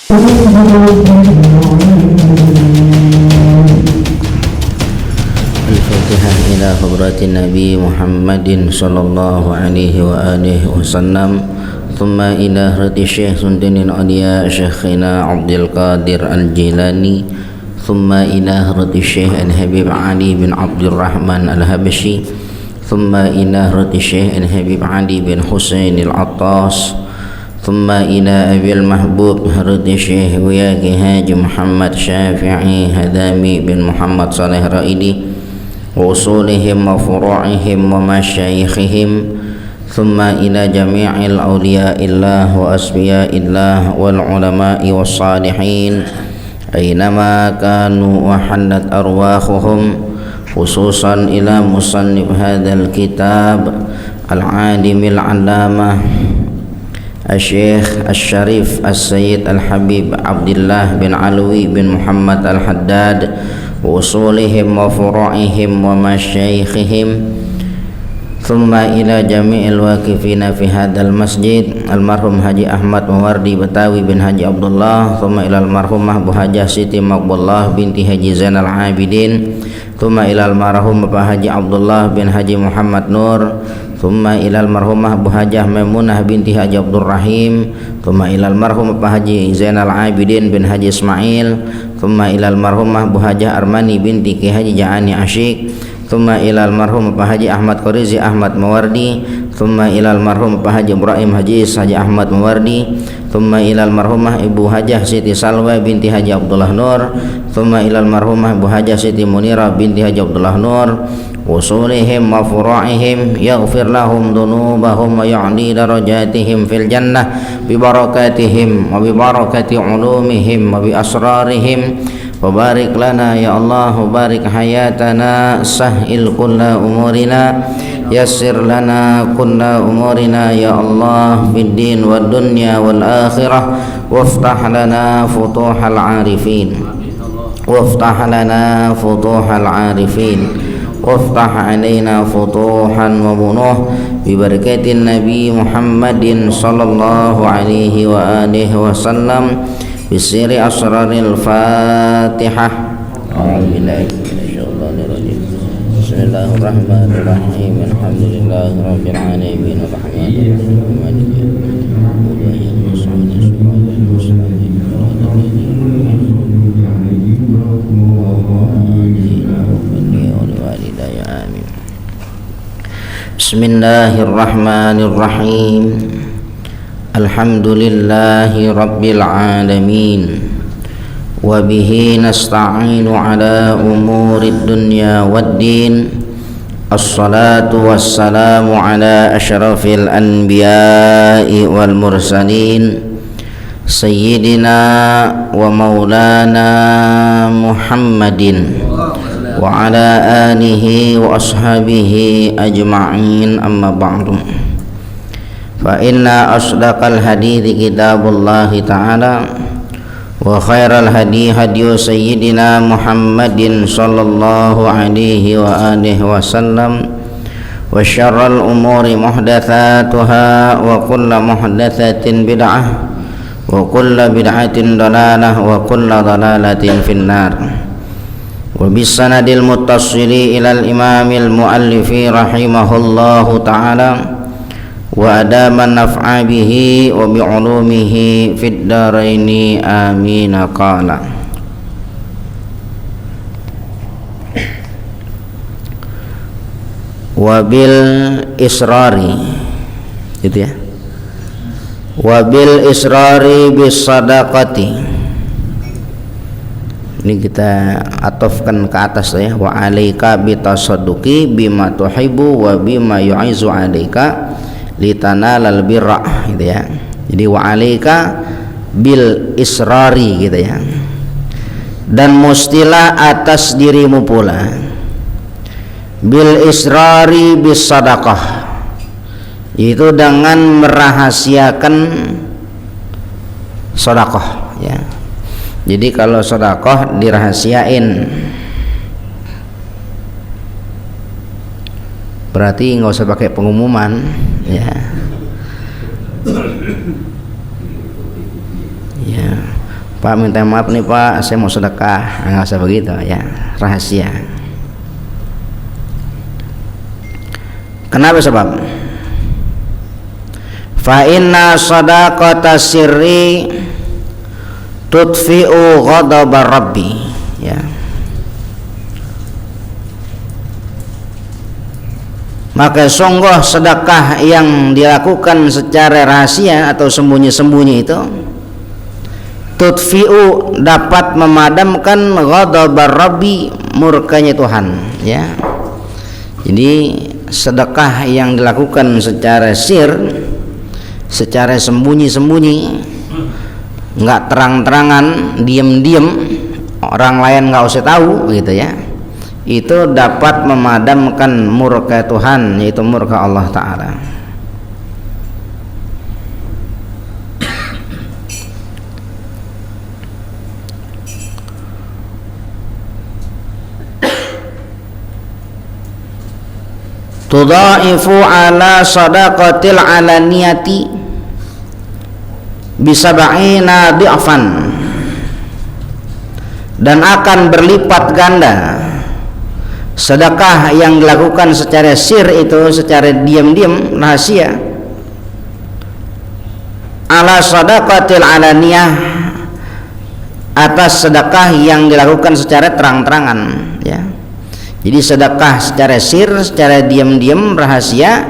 Al-Fatihah ila hadratin Nabi Muhammadin sallallahu alaihi wa alihi wasallam. Thumma ila hadrati Syekh Sundanil Auliya Syekhina Abdul Qadir Al-Jilani. Thumma ila hadrati Syekh Al-Habib Ali bin Abdul Rahman Al-Habashi. Thumma ila hadrati Syekh Al-Habib Ali bin Husain Al-Attas. ثم إلى أبي المحبوب حضرة الشيخ وياكي حاج محمد شافعي هدامي بن محمد صالح رائدي وأصولهم وفروعهم ومشايخهم ثم إلى جميع الأولياء الله وأصفياء الله والعلماء والصالحين أينما كانوا وحلت أرواحهم خصوصا إلى مصنف هذا الكتاب العالم العلامة الشيخ الشريف السيد الحبيب عبد الله بن علوي بن محمد الحداد وأصولهم وفروعهم ومشايخهم ثم إلى جميع الواقفين في هذا المسجد المرحوم حاجي أحمد موردي بتاوي بن حاجي عبد الله ثم إلى المرحومة أبو حاجة سيتي مقبولة بنت حاجي زين العابدين ثم إلى المرحوم أبو حاجي عبد الله بن حاجي محمد نور ثم إلى المرحومة أبو حاجة ميمونة بنت حاجي عبد الرحيم ثم إلى المرحوم أبو حاجي زين العابدين بن حاجي إسماعيل ثم إلى المرحومة أبو حاجة أرماني بنت كي حاجي جعاني عشيق ثم إلى المرحوم أبو حاجي أحمد قريزي أحمد موردي ثم إلى المرحوم أبو حاجي إبراهيم حجيز حاجي أحمد موردي ثم إلى المرحومة إبو حاجة سيتي سلوى بنت حاجي عبد الله نور ثم إلى المرحومة إبو حاجة سيتي منيرة بنت حاجي عبد الله نور وصولهم وفروعهم يغفر لهم ذنوبهم ويعلي درجاتهم في الجنة ببركاتهم وببركة علومهم وبأسرارهم وبارك لنا يا الله وبارك حياتنا سهل كل أمورنا يسر لنا كل أمورنا يا الله في الدين والدنيا والآخرة وافتح لنا فتوح العارفين وافتح لنا فتوح العارفين وافتح علينا فتوحا وبنوه ببركة النبي محمد صلى الله عليه وآله وسلم بسر أسرار الفاتحة. أعوذ بالله من الشيطان الرجيم. بسم الله الرحمن الرحيم. الحمد لله رب العالمين الرحمن الرحيم مالك يوم الدين. بسم الله الرحمن الرحيم. الحمد لله رب العالمين وبه نستعين على أمور الدنيا والدين. الصلاة والسلام على أشرف الأنبياء والمرسلين سيدنا ومولانا محمد وعلى آله وأصحابه أجمعين. أما بعد فإن أصدق الحديث كتاب الله تعالى وخير الهدي هدي سيدنا محمد صلى الله عليه وآله وسلم وشر الأمور محدثاتها وكل محدثة بدعة وكل بدعة ضلالة وكل ضلالة في النار. وبالسند المتصل إلى الإمام المؤلف رحمه الله تعالى وأدام النفع به وبعلومه في الدارين آمين. قال wabil israri, gitu ya, wabil israri bis sadaqati. Ini kita atofkan ke atas ya, wa alaika bitasadduqi bima tuhibbu wa bima yu'izu alaika litanalal birra, gitu ya. Jadi wa alaika bil israri, gitu ya, dan mustilah atas dirimu pula bil israri bis sadaqah, itu dengan merahasiakan sedekah ya. Jadi kalau sedekah dirahasiain, berarti nggak usah pakai pengumuman ya. Ya, Pak minta maaf nih Pak, saya mau sedekah. Nggak usah begitu ya, rahasia. Kenapa sebab? Fa inna sadaqata sirri tudfi'u ghadaba rabbi, ya. Maka sungguh sedekah yang dilakukan secara rahasia atau sembunyi-sembunyi itu tudfi'u, dapat memadamkan ghadabar rabbi, murkanya Tuhan, ya. Jadi sedekah yang dilakukan secara sir, secara sembunyi-sembunyi, nggak terang-terangan, diam-diam, orang lain nggak usah tahu gitu ya, itu dapat memadamkan murka Tuhan, yaitu murka Allah Ta'ala. Tudha'ifu ala sadaqatil alaniyati bisab'ina di'fan, dan akan berlipat ganda sedekah yang dilakukan secara sir itu, secara diam-diam, rahasia, ala sadaqatil alaniyah, atas sedekah yang dilakukan secara terang-terangan, ya. Jadi sedekah secara sir, secara diam-diam, rahasia,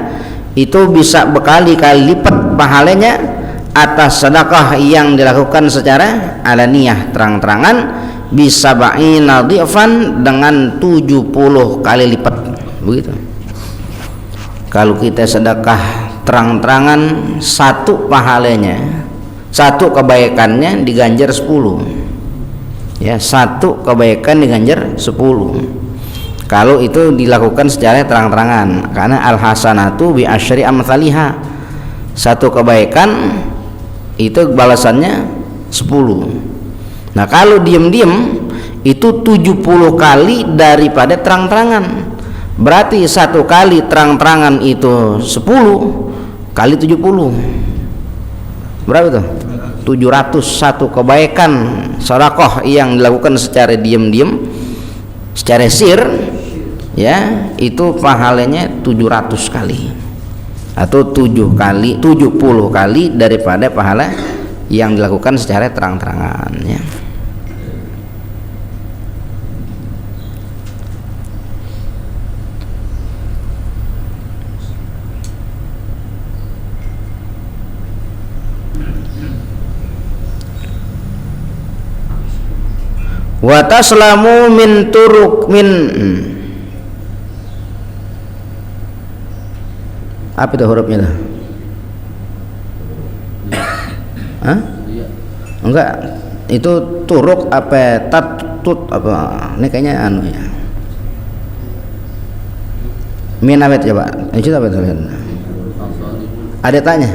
itu bisa berkali-kali lipat pahalanya atas sedekah yang dilakukan secara alaniyah, terang-terangan, bisa ba'ina dhi'fan, dengan 70 kali lipat, begitu. Kalau kita sedekah terang-terangan, satu pahalanya, satu kebaikannya diganjar 10, ya, satu kebaikan diganjar 10 kalau itu dilakukan secara terang-terangan, karena al hasanatu bi asyri amsalihha, satu kebaikan itu balasannya 10. Nah kalau diam-diam itu 70 kali daripada terang-terangan. Berarti satu kali terang-terangan itu 10 kali 70, berapa tuh? 701 kebaikan sedekah yang dilakukan secara diam-diam, secara sir, ya, itu pahalanya 700 kali atau 70 kali daripada pahala yang dilakukan secara terang-terangan, ya. Wa taslamu min turuk min, apa itu hurufnya tuh? Hah? Enggak, itu turuk apa tatut apa? Ini kayaknya anu ya. Min apa itu coba? Itu apa itu? Ada tanya?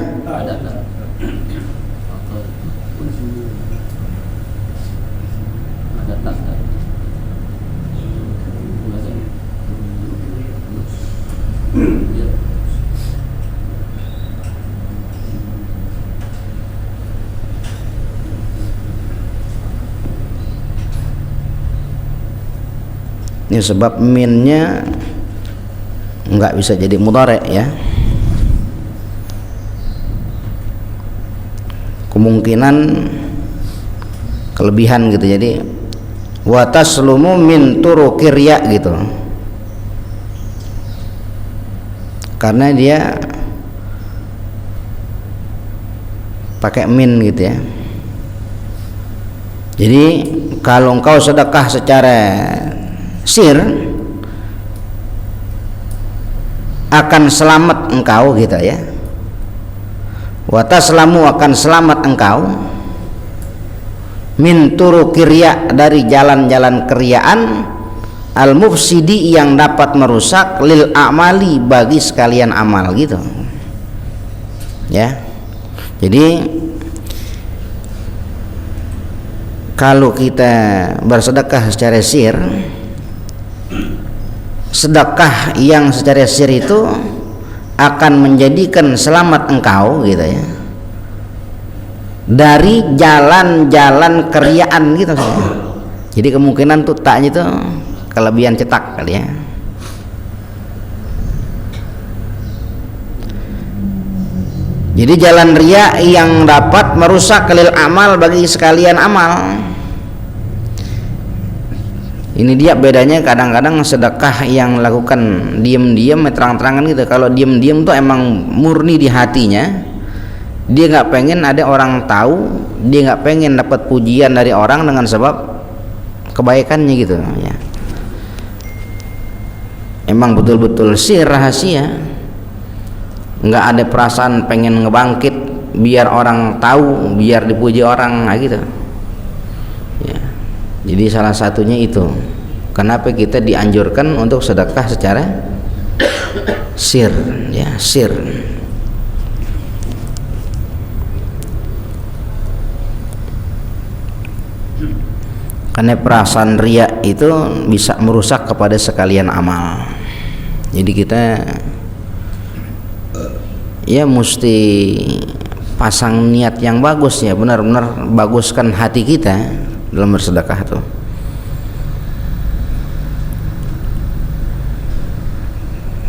Ini sebab minnya nggak bisa jadi mudhari', ya. Kemungkinan kelebihan gitu, jadi wa taslumu min turukir ya gitu, karena dia pakai min gitu, ya. Jadi kalau engkau sedekah secara sir, akan selamat engkau gitu, ya. Wa taslamu, akan selamat engkau, min turukir ya, dari jalan-jalan keriaan, al mufsidi, yang dapat merusak, lil a'mali, bagi sekalian amal gitu, ya. Jadi kalau kita bersedekah secara sir, sedekah yang secara sir itu akan menjadikan selamat engkau gitu, ya. dari jalan-jalan keriaan gitu. Jadi kemungkinan tuh taknya itu kelebihan cetak kali ya. Jadi jalan riya yang dapat merusak kelil amal bagi sekalian amal. Ini dia bedanya kadang-kadang sedekah yang lakukan diam-diam terang-terangan gitu. Kalau diam-diam tuh emang murni di hatinya, dia nggak pengen ada orang tahu, dia nggak pengen dapat pujian dari orang dengan sebab kebaikannya gitu ya. Emang betul-betul sir rahasia, nggak ada perasaan pengen ngebangkit biar orang tahu, biar dipuji orang gitu ya. Jadi salah satunya itu kenapa kita dianjurkan untuk sedekah secara sir ya, sir. Karena perasaan riya itu bisa merusak kepada sekalian amal. Jadi kita ya mesti pasang niat yang bagus ya, benar-benar baguskan hati kita dalam bersedekah tuh.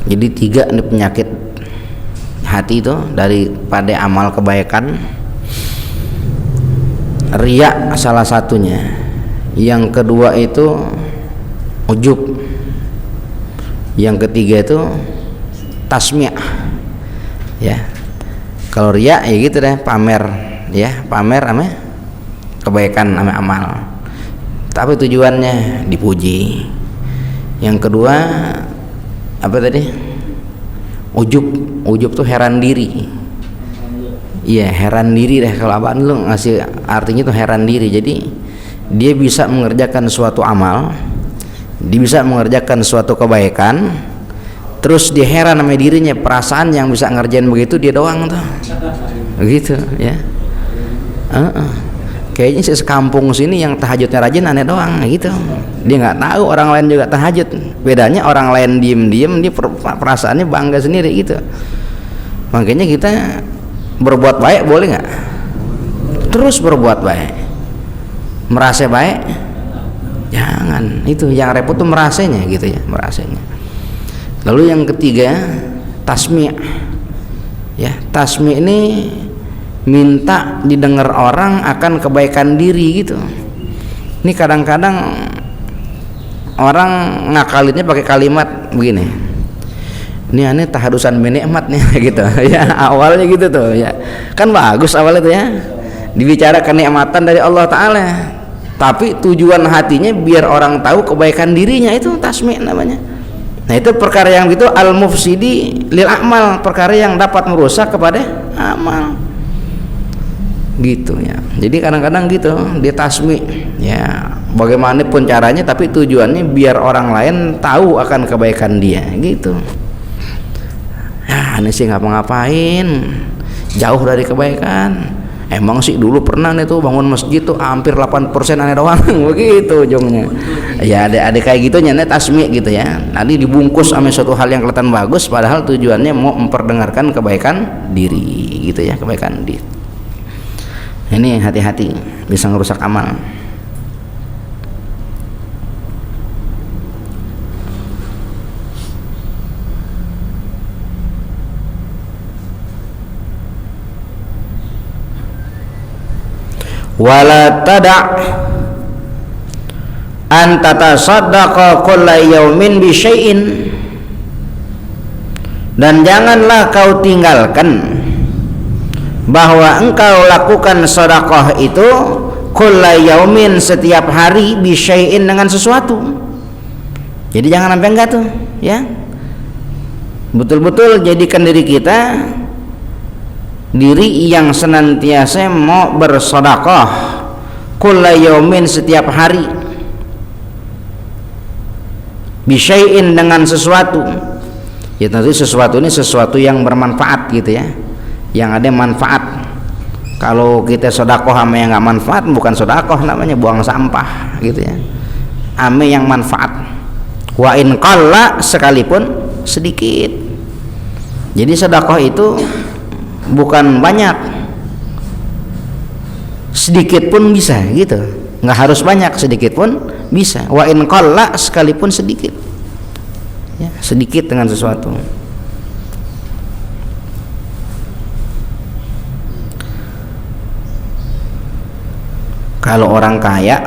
Jadi 3 nih penyakit hati itu daripada amal kebaikan. Riya salah satunya. Yang kedua itu ujub. Yang ketiga itu tasmi'. Ya. Kalau riya ya gitu deh, pamer ya, pamer sama kebaikan sama amal. Tapi tujuannya dipuji. Yang kedua apa tadi? Ujub. Ujub tuh heran diri. Iya, heran diri deh kalau abang lu ngasih artinya tuh heran diri. Jadi dia bisa mengerjakan suatu amal, dia bisa mengerjakan suatu kebaikan, terus dia heran sama dirinya, perasaan yang bisa ngerjain begitu dia doang tuh, begitu ya. Kayaknya sih sekampung sini yang tahajudnya rajin aneh doang gitu. Dia nggak tahu orang lain juga tahajud. Bedanya orang lain diem-diem, dia perasaannya bangga sendiri gitu. Makanya kita berbuat baik boleh nggak? Terus berbuat baik. Merasa baik? Jangan. Itu yang repot tuh merasanya gitu ya, merasanya. Lalu yang ketiga tasmi'. Ya, tasmi' ini minta didengar orang akan kebaikan diri gitu. Ini kadang-kadang orang ngakalinnya pakai kalimat begini. Ini aneh tahadusan binikmat nih gitu. Ya, awalnya gitu tuh ya. Kan bagus awalnya tuh ya. Dibicara kenikmatan dari Allah Ta'ala, tapi tujuan hatinya biar orang tahu kebaikan dirinya, itu tasmi' namanya. Nah itu perkara yang gitu al-mufsidi lil a'mal, perkara yang dapat merusak kepada amal gitu ya. Jadi kadang-kadang gitu dia tasmi' ya, bagaimanapun caranya tapi tujuannya biar orang lain tahu akan kebaikan dia gitu. Ini sih ngapa-ngapain jauh dari kebaikan. Emang sih dulu pernah nih tuh bangun masjid tuh hampir 8% aneh doang begitu ujungnya. Ya ada kayak gitunya nih tasmi' gitu ya. Nanti dibungkus sama suatu hal yang kelihatan bagus padahal tujuannya mau memperdengarkan kebaikan diri gitu ya, kebaikan diri. Ini hati-hati bisa ngerusak amal. Wala tada' an tatasaddaqa kulla yaumin bi syai'in, dan janganlah kau tinggalkan bahwa engkau lakukan sedekah itu kulla yaumin, setiap hari, bi syai'in, dengan sesuatu. Jadi jangan sampai enggak tuh ya. Betul-betul jadikan diri kita diri yang senantiasa mau bersedekah kulla yaumin, setiap hari, bisyai'in, dengan sesuatu. Ya tentu sesuatu ini sesuatu yang bermanfaat gitu ya, yang ada manfaat. Kalau kita sedekah sama yang nggak manfaat bukan sedekah namanya, buang sampah gitu ya. Ame yang manfaat, wa in qalla, sekalipun sedikit. Jadi sedekah itu bukan banyak, sedikit pun bisa gitu, nggak harus banyak, sedikit pun bisa. Wa in qalla, sekalipun sedikit ya, sedikit dengan sesuatu. Kalau orang kaya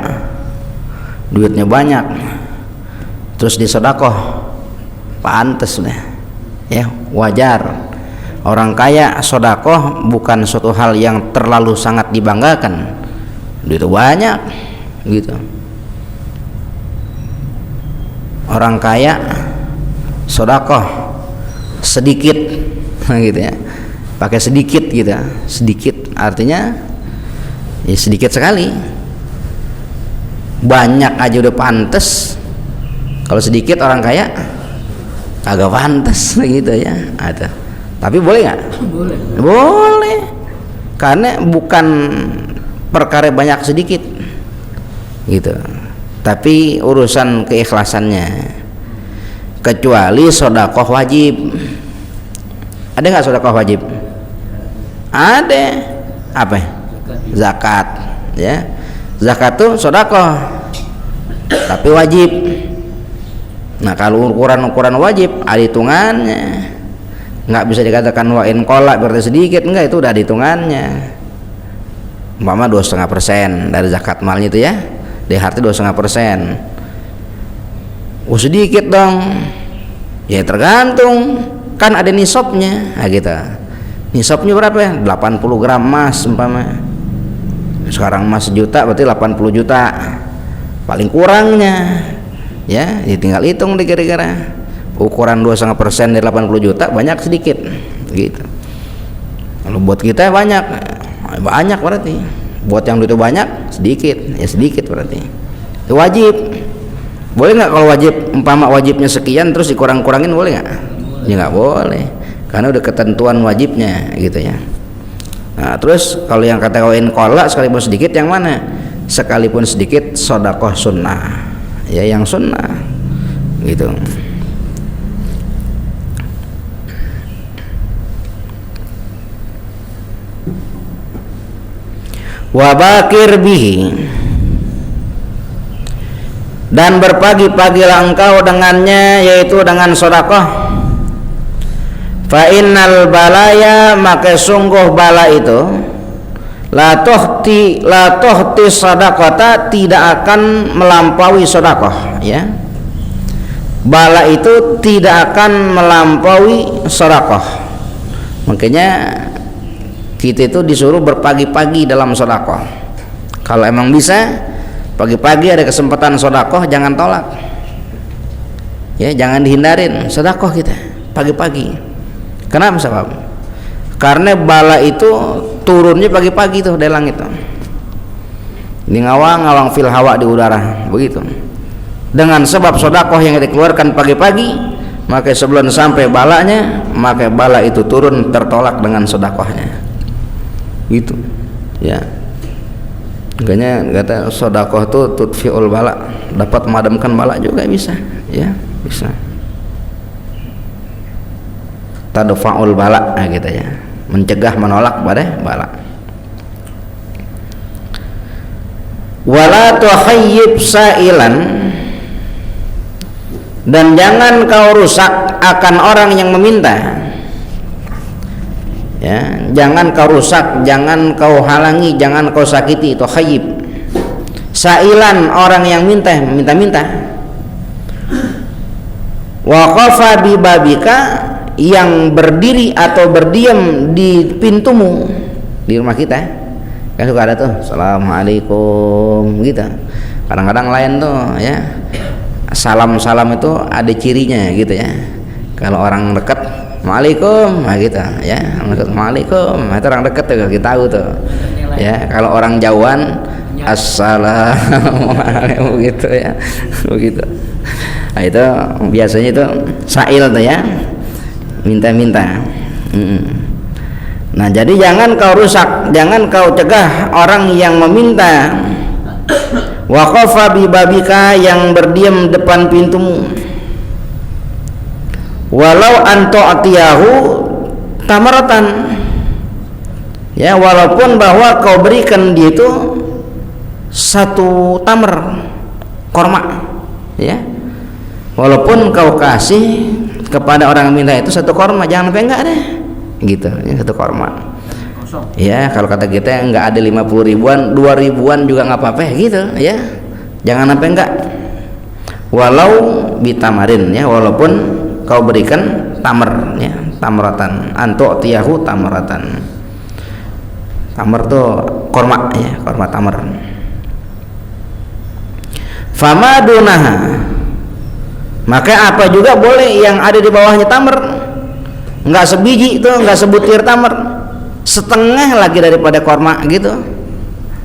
duitnya banyak terus disedekah, pantes deh ya, wajar. Orang kaya sedekah bukan suatu hal yang terlalu sangat dibanggakan, duit banyak gitu. Orang kaya sedekah sedikit gitu ya, pakai sedikit gitu ya. Sedikit artinya ya sedikit sekali, banyak aja udah pantes. Kalau sedikit orang kaya kagak pantes gitu ya. Ada. Tapi boleh nggak? Boleh. Boleh. Karena bukan perkara banyak sedikit gitu. Tapi urusan keikhlasannya. Kecuali sedekah wajib. Ada nggak sedekah wajib? Ada. Apa? Zakat ya. Zakat tuh sedekah tapi wajib. Nah, kalau ukuran wajib ada hitungannya, nggak bisa dikatakan wa in qalla berarti sedikit, enggak, itu udah ada hitungannya. Umpama 2,5% dari zakat malnya itu ya, DHT 2,5%. Oh sedikit dong, ya tergantung, kan ada nisabnya. Nah gitu, nisabnya berapa ya? 80 gram emas umpama. Sekarang emas 1 juta berarti 80 juta paling kurangnya ya, tinggal hitung deh kira-kira ukuran 2,5% dari 80 juta banyak sedikit gitu. Kalau buat kita banyak berarti, buat yang itu banyak sedikit ya, sedikit berarti itu wajib. Boleh nggak kalau wajib, umpama wajibnya sekian terus dikurang-kurangin, boleh nggak? Ya nggak boleh, karena udah ketentuan wajibnya gitu ya. Nah terus kalau yang kata in qalla sekalipun sedikit, yang mana? Sekalipun sedikit sedekah sunnah ya, yang sunnah gitu. Wabakir bihi, dan berpagi-pagilah engkau dengannya, yaitu dengan sedekah. Fa innal balaya, maka sungguh bala itu la tuhti sadaqata, tidak akan melampaui sedekah ya. Bala itu tidak akan melampaui sedekah. Makanya kita itu disuruh berpagi-pagi dalam sedekah. Kalau emang bisa pagi-pagi ada kesempatan sedekah, jangan tolak ya, jangan dihindarin sedekah kita pagi-pagi. Kenapa sebab? Karena bala itu turunnya pagi-pagi tuh dari langit tuh, di ngawang fil hawa, di udara begitu. Dengan sebab sedekah yang dikeluarkan pagi-pagi, maka sebelum sampai balanya, maka bala itu turun tertolak dengan sedekahnya gitu ya. Makanya kata sedekah itu tutfiul bala, dapat memadamkan bala juga bisa ya, bisa tadfa'ul bala gitu ya, mencegah, menolak pada bala. Wala tuhayyib sa'ilan, dan jangan kau rusak akan orang yang meminta ya, jangan kau rusak, jangan kau halangi, jangan kau sakiti. Itu khayyib. Sa'ilan, orang yang minta-minta. Wa qafa bi babika, yang berdiri atau berdiam di pintumu di rumah kita kan suka ada tuh assalamualaikum gitu. Kadang-kadang lain tuh ya, salam itu ada cirinya gitu ya. Kalau orang dekat Waalaikum, nah gitu ya, Waalaikum, nah, itu orang dekat tuh kita tahu tuh ya. Kalau orang jauhan assalamualaikum gitu ya, begitu. Nah, itu biasanya itu sa'il tuh ya, minta-minta. Nah jadi jangan kau rusak, jangan kau cegah orang yang meminta. Wa qafa bi babika, yang berdiam depan pintumu. Walau anto atiyahu tamaratan, Ya, walaupun bahwa kau berikan dia itu satu tamr korma, ya, walaupun kau kasih kepada orang yang minta itu satu korma, jangan sampai enggak deh, gitu, ya, satu korma. Ya, kalau kata kita enggak ada 50 ribuan, 2 ribuan juga nggak apa-apa, gitu, ya, jangan sampai enggak. Walau bitamarin, ya, walaupun kau berikan tamr, ya, tamratan, antu tiyahu tamratan. Tamr tuh korma, ya, korma tamr. Fama dunaha, maka apa juga boleh yang ada di bawahnya tamr, nggak sebiji itu, nggak sebutir tamr, setengah lagi daripada korma, gitu.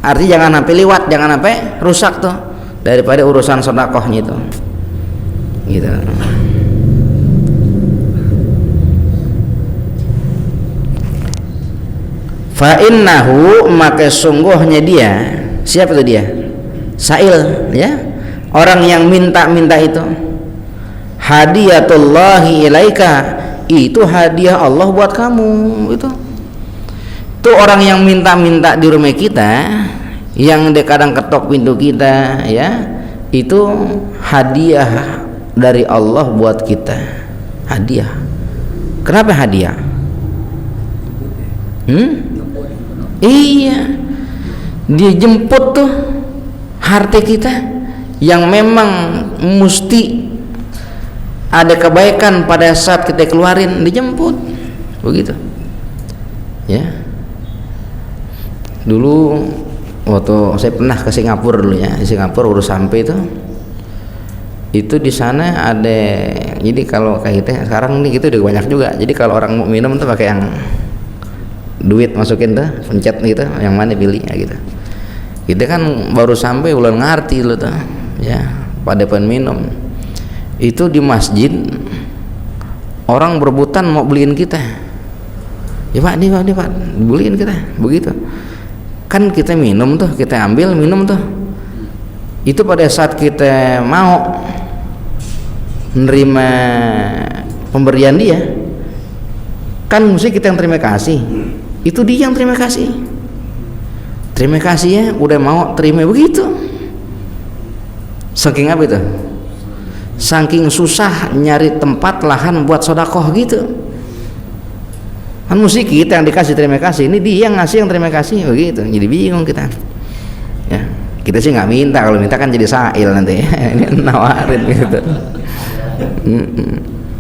Artinya jangan sampai liwat, jangan sampai rusak tuh daripada urusan sedekahnya itu, gitu. Fa innahu, maka sungguhnya dia, siapa itu dia? Sa'il, ya, orang yang minta-minta itu, hadiyatullahi ilaika, itu hadiah Allah buat kamu. Itu orang yang minta-minta di rumah kita, yang dia kadang ketok pintu kita, ya, itu hadiah dari Allah buat kita. Hadiah. Kenapa hadiah? Iya, dia jemput tuh harta kita yang memang mesti ada kebaikan pada saat kita keluarin, dijemput, begitu, ya. Dulu waktu saya pernah ke Singapura dulu, ya, di Singapura urus sampai itu di sana ada, jadi kalau kayak kita sekarang ini gitu udah banyak juga. Jadi kalau orang mau minum tuh pakai yang duit masukin tuh, pencet gitu, yang mana pilih, ya, gitu. Kita kan baru sampai ulang ngerti lo tuh, ya, pada minum itu di masjid orang berebutan mau beliin kita, ya Pak, nih Pak, beliin kita, begitu. Kan kita minum tuh, kita ambil minum tuh, itu pada saat kita mau menerima pemberian dia, kan mesti kita yang terima kasih. Itu dia yang terima kasih. Terima kasih, ya, udah mau terima, begitu. Saking apa itu? Saking susah nyari tempat lahan buat sedekah, gitu. Kan mesti kita yang dikasih terima kasih, ini dia yang ngasih yang terima kasih, begitu. Jadi bingung kita. Ya, kita sih nggak minta, kalau minta kan jadi sa'il nanti, ya. Ini nawarin, gitu.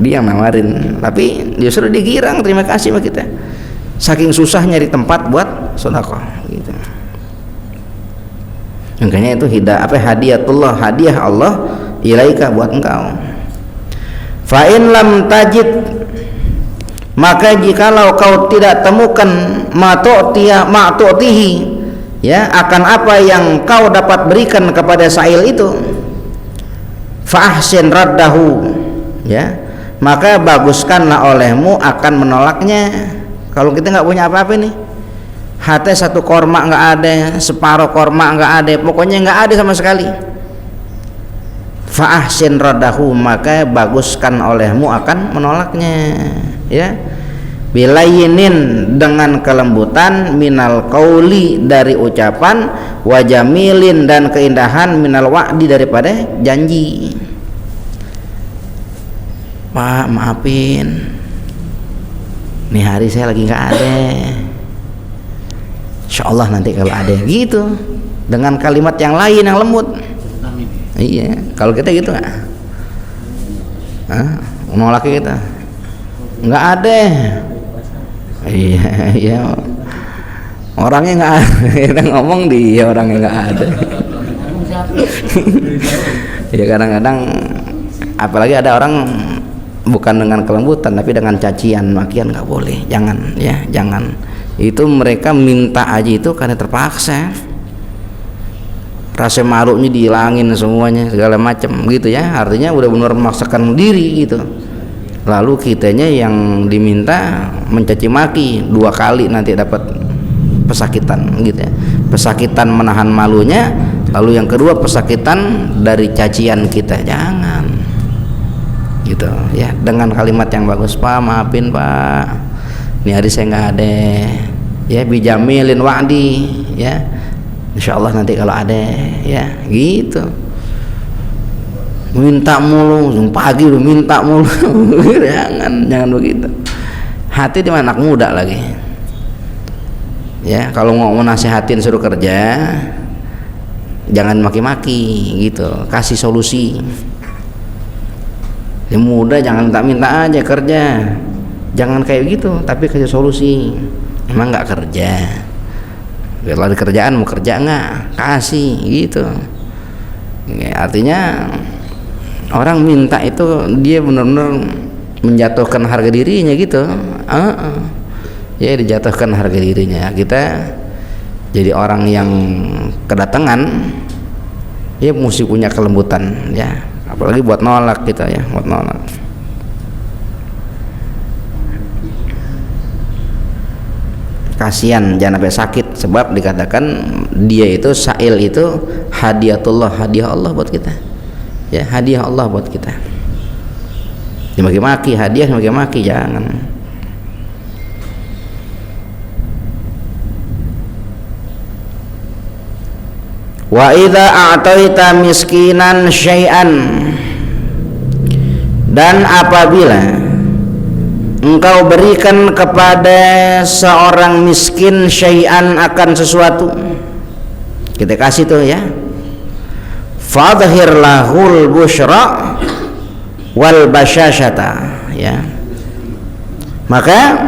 Dia yang nawarin, tapi justru digirang terima kasih sama kita. Saking susah nyari tempat buat sedekah, gitu. Makanya itu hadiatullah, hadiah Allah ilaika buat engkau. Fa in lam tajid, maka jikalau kau tidak temukan ma'tu'tihi, ya, akan apa yang kau dapat berikan kepada sa'il itu, fa ahsin raddahu, ya, maka baguskanlah olehmu akan menolaknya. Kalau kita nggak punya apa-apa nih, hati satu korma nggak ada, separuh korma nggak ada, pokoknya nggak ada sama sekali. Fa ahsin raddahu, maka baguskan olehmu akan menolaknya, ya. Bilayinin, dengan kelembutan, minal qauli, dari ucapan, wajamilin, dan keindahan, minal wa'di, daripada janji. Pak, maafin, nih hari saya lagi nggak ada, insyaallah nanti kalau ada, gitu, dengan kalimat yang lain yang lembut. Iya, kalau kita gitu nggak? Menolak kita, nggak ada. Iya, orangnya nggak ada. Kita ngomong dia orangnya nggak ada. Ya kadang-kadang, apalagi ada orang bukan dengan kelembutan tapi dengan cacian makian, nggak boleh, jangan, ya, jangan. Itu mereka minta aja itu karena terpaksa, rasa malunya dihilangin semuanya, segala macam, gitu, ya. Artinya udah benar memaksakan diri, gitu. Lalu kitanya yang diminta mencaci maki 2 kali, nanti dapat pesakitan, gitu, ya. Pesakitan menahan malunya, lalu yang kedua pesakitan dari cacian kita. Jangan, gitu, ya, dengan kalimat yang bagus. Pak, maafin Pak, ini hari saya nggak ada, ya bijamilin wa'di, ya insyaallah nanti kalau ada, ya gitu. Minta mulu pagi udah minta mulu. jangan begitu. Hati di mana anak muda lagi, ya kalau mau nasihatin suruh kerja jangan maki-maki gitu, kasih solusi. Yang muda jangan minta aja kerja, jangan kayak gitu, tapi kasih solusi. Emang nggak kerja, kalau ada kerjaan mau kerja nggak, kasih gitu ya. Artinya orang minta itu dia benar-benar menjatuhkan harga dirinya gitu. Ya dijatuhkan harga dirinya. Kita jadi orang yang kedatangan ya mesti punya kelembutan ya, apalagi buat nolak kita ya, buat nolak. Kasihan jangan sampai sakit, sebab dikatakan dia itu sa'il itu hadiatullah, hadiah Allah buat kita ya, hadiah Allah buat kita. Dimaki-maki hadiah, maki-maki jangan. Wa idza a'taita miskinan syai'an, dan apabila engkau berikan kepada seorang miskin syai'an, akan sesuatu, kita kasih tuh ya, fadhhir lahul busyra wal basyashata, ya maka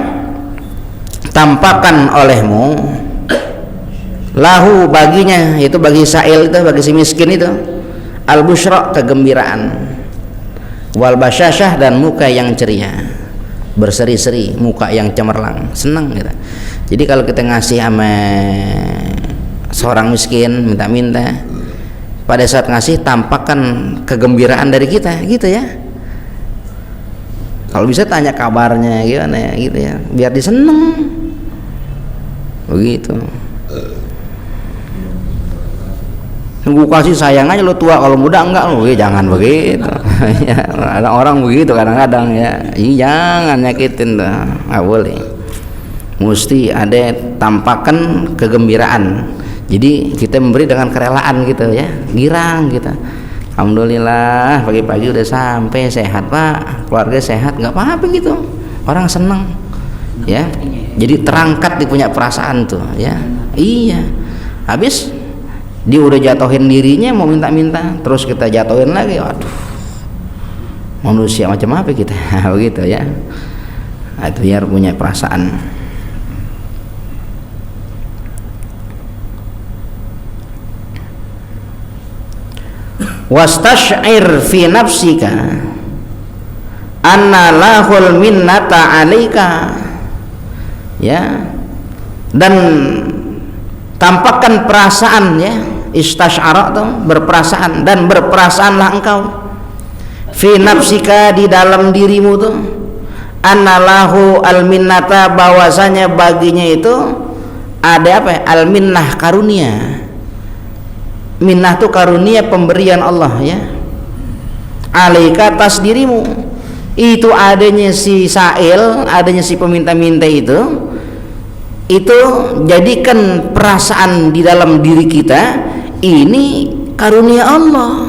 tampakkan olehmu lahu baginya, itu bagi sa'il itu, bagi si miskin itu, al busyra kegembiraan, wal basyashah dan muka yang ceria, berseri-seri, muka yang cemerlang, senang gitu. Jadi kalau kita ngasih sama seorang miskin, minta-minta, pada saat ngasih tampakkan kegembiraan dari kita gitu ya. Kalau bisa tanya kabarnya gimana ya gitu ya, biar dia seneng begitu. Gue kasih sayang aja, lo tua, kalau muda enggak lo, ya jangan begitu. Ya, ada orang begitu kadang-kadang ya, jangan nyakitin dah, nggak boleh. Mesti ada tampakkan kegembiraan. Jadi kita memberi dengan kerelaan gitu ya, girang kita. Alhamdulillah pagi-pagi udah sampai, sehat pak, keluarga sehat, nggak apa-apa gitu, orang seneng ya. Jadi terangkat dia punya perasaan tuh ya. Iya, habis dia udah jatuhin dirinya mau minta-minta, terus kita jatuhin lagi, waduh, manusia macam apa kita. Begitu ya. Nah, itu biar punya perasaan. Wastash'ir fi nafsika anna lahul minnata 'alaika, ya, dan tampakkan perasaan ya, istasyara tuh berperasaan, dan berperasaanlah engkau fi nafsika di dalam dirimu tuh, annalahu al-minnata bahwasanya baginya itu ada apa ya? Al-minnah, karunia. Minnah tuh karunia, pemberian Allah ya, alaika atas dirimu. Itu adanya si sa'il, adanya si peminta-minta itu jadikan perasaan di dalam diri kita ini karunia Allah.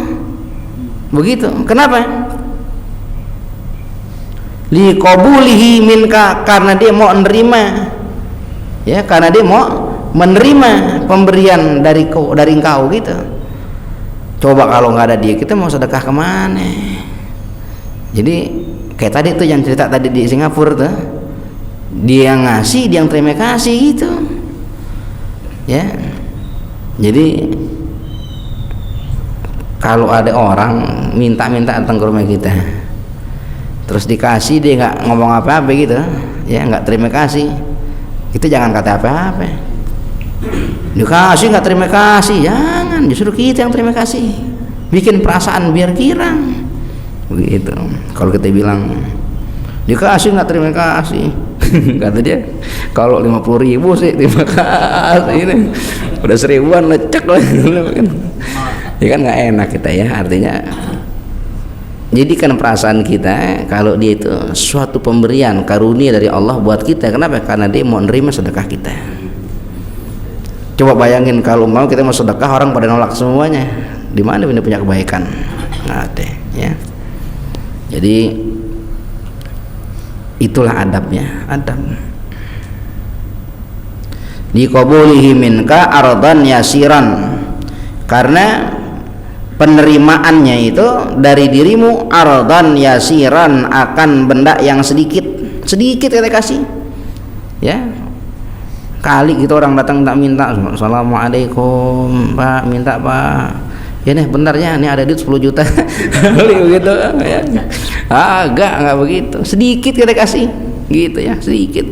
Begitu. Kenapa? Liqabulihi minka, karena dia mau menerima ya, karena dia mau menerima pemberian dari engkau gitu. Coba kalau nggak ada dia, kita mau sedekah kemana? Jadi kayak tadi tuh yang cerita tadi di Singapura tuh, dia ngasih, dia yang terima kasih gitu ya. Jadi kalau ada orang minta-minta datang ke rumah kita, terus dikasih, dia nggak ngomong apa-apa gitu ya, nggak terima kasih, kita jangan kata apa-apa. Dikasih nggak terima kasih, jangan, justru kita yang terima kasih, bikin perasaan biar girang begitu. Kalau kita bilang dikasih nggak terima kasih, kata dia, kalau 50.000 sih terima kasih, ini udah 1000-an lecek lah. Ya kan nggak enak kita ya. Artinya jadikan perasaan kita kalau dia itu suatu pemberian karunia dari Allah buat kita. Kenapa? Karena dia mau nerima sedekah kita. Coba bayangin kalau mau kita mau sedekah orang pada nolak semuanya, di mana ini punya kebaikan? Nggak ada, ya. Jadi itulah adabnya, adab. Liqabulihi minka ardan yasiran, karena penerimaannya itu dari dirimu ardan yasiran, akan benda yang sedikit kita kasih, ya. Kali gitu orang datang tak minta, assalamualaikum pak, minta pak, ya nih bentarnya nih ada duit 10 juta kali begitu ya. Enggak begitu, sedikit kita kasih gitu ya, sedikit,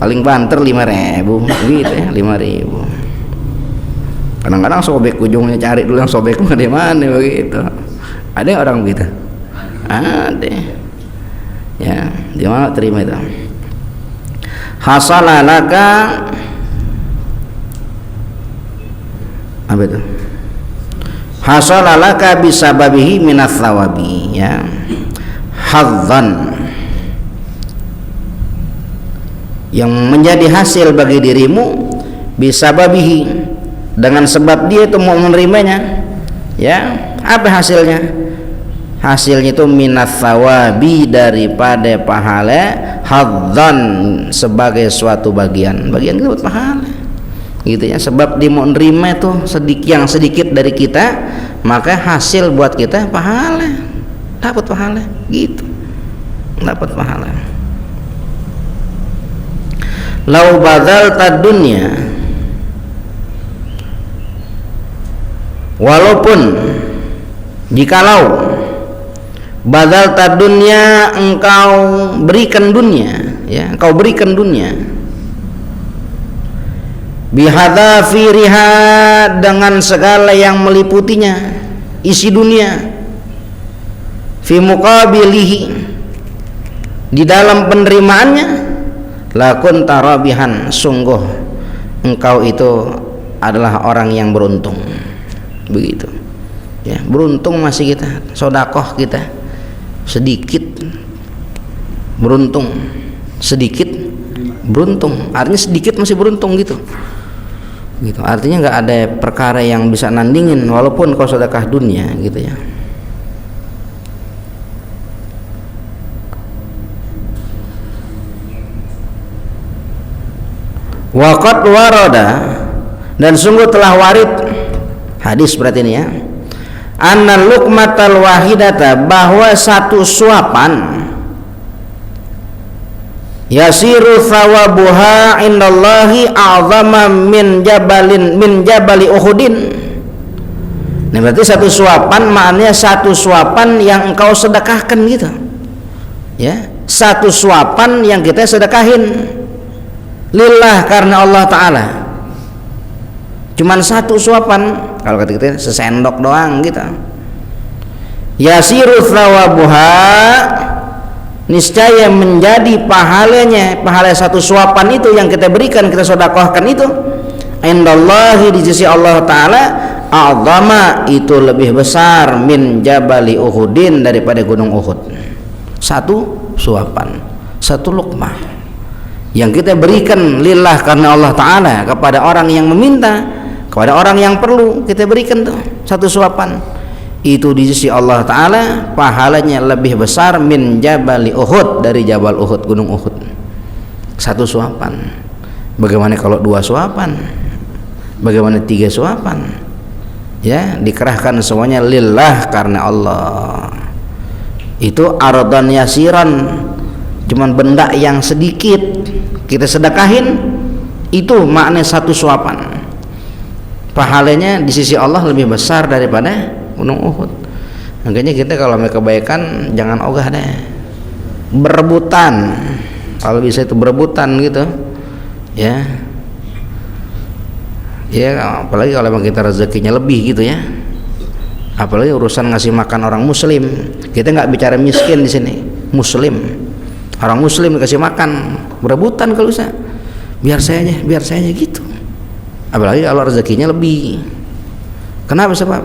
paling banter 5.000 gitu ya, 5.000. Kadang-kadang sobek ujungnya, cari dulu yang sobek di mana begitu. Ada orang begitu, ada ya. Di mana terima itu? Hasalalaka apa itu? Hasalalaka bisababihi minas thawabi, ya. Hadzan, yang menjadi hasil bagi dirimu bisababihi, dengan sebab dia itu mau menerimanya, ya. Apa hasilnya? Hasilnya itu minas thawabi, daripada pahala, hadzan, sebagai suatu bagian kita buat pahala gitu ya. Sebab dia mau nerima itu yang sedikit dari kita, maka hasil buat kita pahala, dapat pahala gitu, dapat pahala. Lau badzalta dunya, walaupun jikalau badzalta dunya, engkau berikan dunia, ya, engkau berikan dunia, bihadzafiriha, dengan segala yang meliputinya, isi dunia, fi muqabilihi, di dalam penerimaannya, lakun tarabihan, sungguh engkau itu adalah orang yang beruntung, begitu ya. Beruntung masih kita, sodakoh kita sedikit beruntung, sedikit beruntung, artinya sedikit masih beruntung gitu. Artinya nggak ada perkara yang bisa nandingin walaupun kau sedekah dunia gitu ya. Waqad warada, dan sungguh telah warid, hadis berarti ini ya, anna luqmatal wahidata, bahwa satu suapan, yasiru thawabuha indallahi a'zama min jabali Uhudin. Ini berarti satu suapan, maknanya satu suapan yang engkau sedekahkan gitu ya, satu suapan yang kita sedekahin lillah, karena Allah Ta'ala, cuman satu suapan, kalau kata kita sesendok doang gitu. Yasiru thawabuha, niscaya menjadi pahalanya, pahala satu suapan itu yang kita berikan, kita sedekahkan itu, indallahi, di sisi Allah Ta'ala, a'zama, itu lebih besar, min jabali Uhudin, daripada gunung Uhud. Satu suapan, satu luqmah yang kita berikan lillah, karena Allah Ta'ala, kepada orang yang meminta, kepada orang yang perlu, kita berikan tuh satu suapan itu, di sisi Allah Ta'ala pahalanya lebih besar min jabali Uhud, dari jabal Uhud, gunung Uhud. Satu suapan. Bagaimana kalau 2 suapan? Bagaimana 3 suapan? Ya, dikerahkan semuanya lillah, karena Allah. Itu ardan yasiran, cuman benda yang sedikit kita sedekahin, itu makna satu suapan, pahalanya di sisi Allah lebih besar daripada gunung Uhud. Makanya kita kalau mau kebaikan jangan ogah deh, berebutan, kalau bisa itu berebutan gitu ya. Ya, apalagi kalau memang kita rezekinya lebih gitu ya. Apalagi urusan ngasih makan orang muslim, kita nggak bicara miskin di sini, muslim, orang muslim dikasih makan, berebutan kalau bisa, biar saya aja gitu. Apalagi kalau rezekinya lebih. Kenapa? Sebab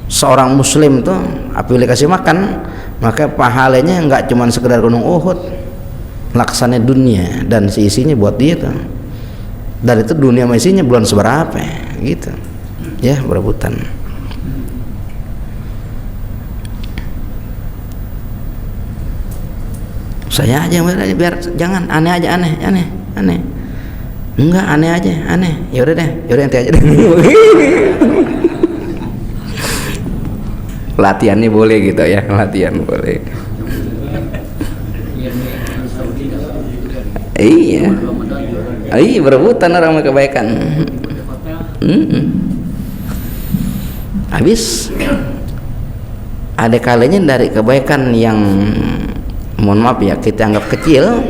seorang muslim tuh apabila kasih makan, maka pahalanya nggak cuma sekedar gunung Uhud, laksana dunia dan seisinya buat dia tuh. dan itu dunia isinya belum seberapa gitu ya, berebutan. Saya aja biar jangan aneh aja, aneh enggak, aneh aja, aneh, yaudah ente aja deh. Latihannya boleh gitu ya, latihan boleh. Iya, berebutan orang mau kebaikan. Habis ada kalanya dari kebaikan yang mohon maaf ya kita anggap kecil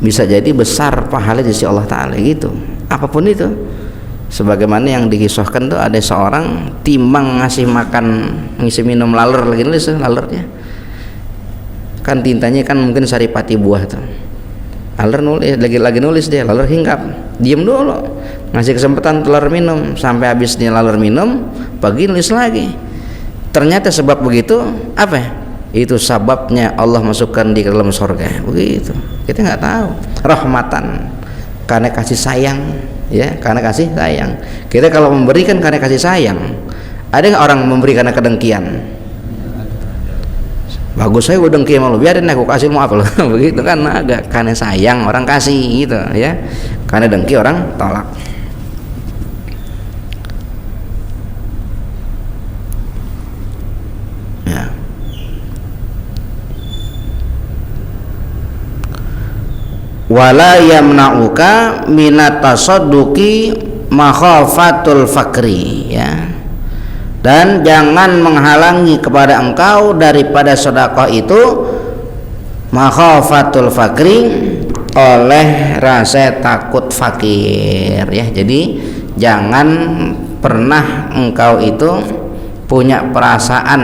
bisa jadi besar pahala di sisi Allah Ta'ala gitu, apapun itu. Sebagaimana yang dikisahkan tuh ada seorang timbang ngasih makan, ngisi minum laler, lagi nulis lalernya kan tintanya kan mungkin saripati buah tuh, laler nulis lagi nulis dia, laler hinggap, diem dulu, ngasih kesempatan laler minum sampai habis dia laler minum, pagi nulis lagi. Ternyata sebab begitu apa? Itu sebabnya Allah masukkan di dalam surga, begitu. Kita nggak tahu, rahmatan karena kasih sayang ya, karena kasih sayang. Kita kalau memberikan karena kasih sayang, ada nggak orang memberi karena kedengkian? Bagus saya udah dengki malu, biarin aku kasih mau apa loh. Begitu kan, agak karena sayang orang kasih gitu ya, karena dengki orang tolak. Ya. Wala yamna'uka minat tasadduqi makhafatul fakri ya, dan jangan menghalangi kepada engkau daripada sedekah itu makhafatul fakri, oleh rasa takut fakir ya. Jadi jangan pernah engkau itu punya perasaan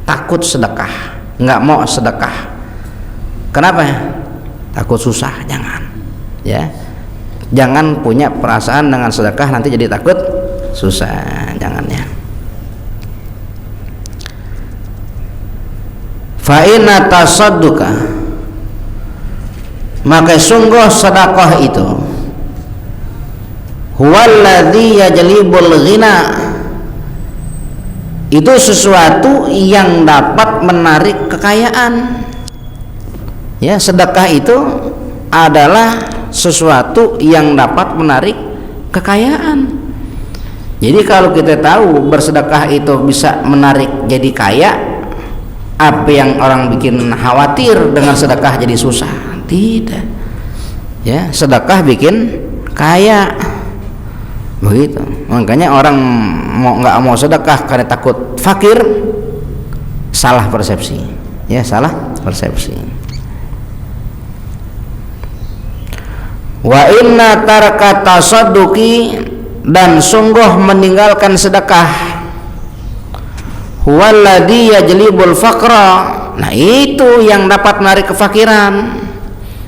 takut sedekah, nggak mau sedekah. Kenapa? Takut susah, jangan ya. Jangan punya perasaan dengan sedekah nanti jadi takut susah, jangan ya. Fa inna tasadduqa, maka sungguh sedekah itu huwallazi yajlibul ghina, itu sesuatu yang dapat menarik kekayaan ya. Sedekah itu adalah sesuatu yang dapat menarik kekayaan. Jadi kalau kita tahu bersedekah itu bisa menarik jadi kaya, apa yang orang bikin khawatir dengan sedekah jadi susah? Tidak ya, sedekah bikin kaya, begitu. Makanya orang nggak mau sedekah karena takut fakir, salah persepsi ya, salah persepsi. Wa inna taraka tasadduqi, dan sungguh meninggalkan sedekah, huwallazi yajlibul faqra, nah itu yang dapat menarik kefakiran.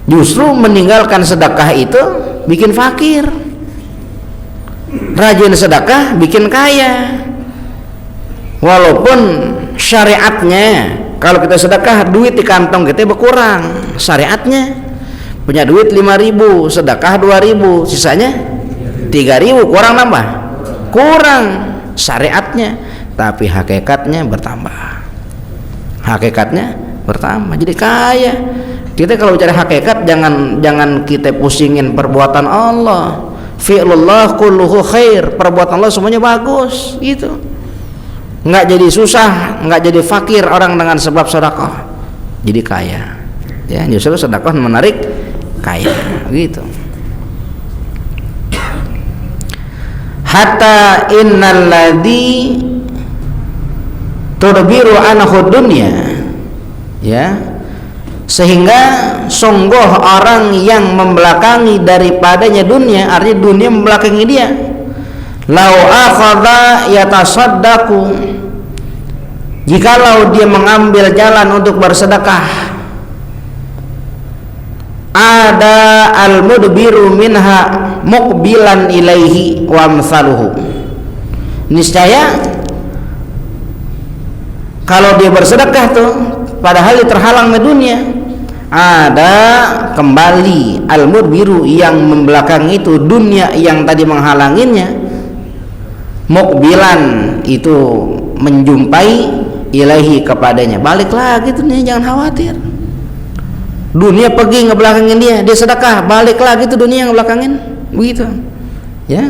Justru meninggalkan sedekah itu bikin fakir. Rajin sedekah bikin kaya. Walaupun syariatnya kalau kita sedekah duit di kantong kita berkurang, syariatnya punya duit 5.000, sedekah 2.000, sisanya 3.000, kurang nambah? Kurang syariatnya, tapi hakikatnya bertambah. Hakikatnya bertambah, jadi kaya. Kita kalau bicara hakikat jangan kita pusingin perbuatan Allah. Fi'lullah kulluhu khair, perbuatan Allah semuanya bagus gitu. Nggak jadi susah, nggak jadi fakir orang dengan sebab sedekah, jadi kaya. Ya, justru sedekah menarik kaya gitu. Hatta innal ladzi tudbiru anhu dunya ya, sehingga sungguh orang yang membelakangi daripadanya dunia, artinya dunia membelakangi dia. Lau akhadha yatasaddaqu, jikalau dia mengambil jalan untuk bersedekah, ada al-mudbiru minha muqbilan ilaihi wa amsaluhu, niscaya kalau dia bersedekah tuh padahal dia terhalang di dunia, ada kembali al-mudbiru yang membelakangi itu, dunia yang tadi menghalanginya, mukbilan itu menjumpai, ilahi kepadanya, balik lagi tuh, jangan khawatir. Dunia pergi ngebelakangin dia sedekah, balik lagi tuh dunia yang ngebelakangin, begitu ya.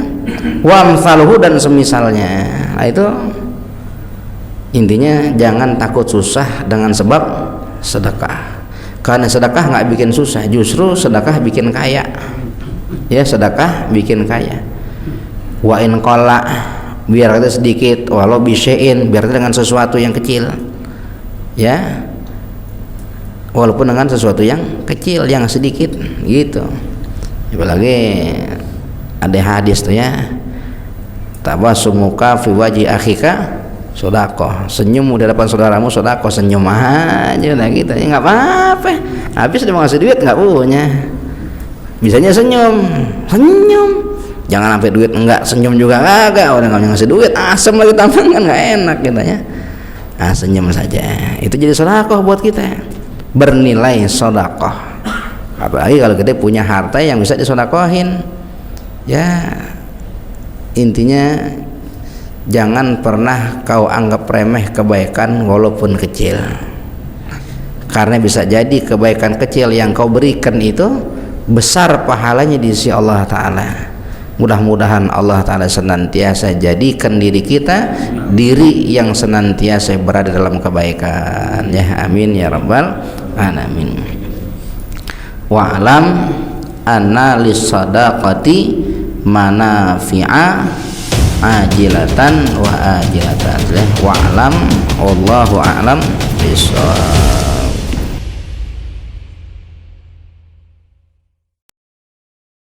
Wa amsaluhu, dan semisalnya. Nah, itu intinya jangan takut susah dengan sebab sedekah, karena sedekah nggak bikin susah, justru sedekah bikin kaya ya, sedekah bikin kaya. Wa in qalla, biar kita sedikit, walau bisyai'in, biar kita dengan sesuatu yang kecil ya, walaupun dengan sesuatu yang kecil, yang sedikit gitu. Apalagi ada hadis tuh ya, tabassumuka fi wajhi akhika sedekah, senyum di depan saudaramu sedekah, senyum aja lah gitu ya, nggak apa-apa. Habis dia mau ngasih duit nggak punya, bisanya senyum, jangan sampai duit enggak, senyum juga kagak, orang nggak ngasih duit asem lagi tampang, kan nggak enak gitu ya. Senyum saja, itu jadi sedekah buat kita, bernilai sedekah. Apalagi kalau kita punya harta yang bisa disedekahin ya. Intinya jangan pernah kau anggap remeh kebaikan walaupun kecil, karena bisa jadi kebaikan kecil yang kau berikan itu besar pahalanya di sisi Allah Ta'ala. Mudah-mudahan Allah Ta'ala senantiasa jadikan diri kita diri yang senantiasa berada dalam kebaikan ya, amin ya rabbal alamin. Wa'lam anna lis-sadaqati manafi'a ajilatan wa ajilatan. Wa'lam wallahu a'lam bishawab.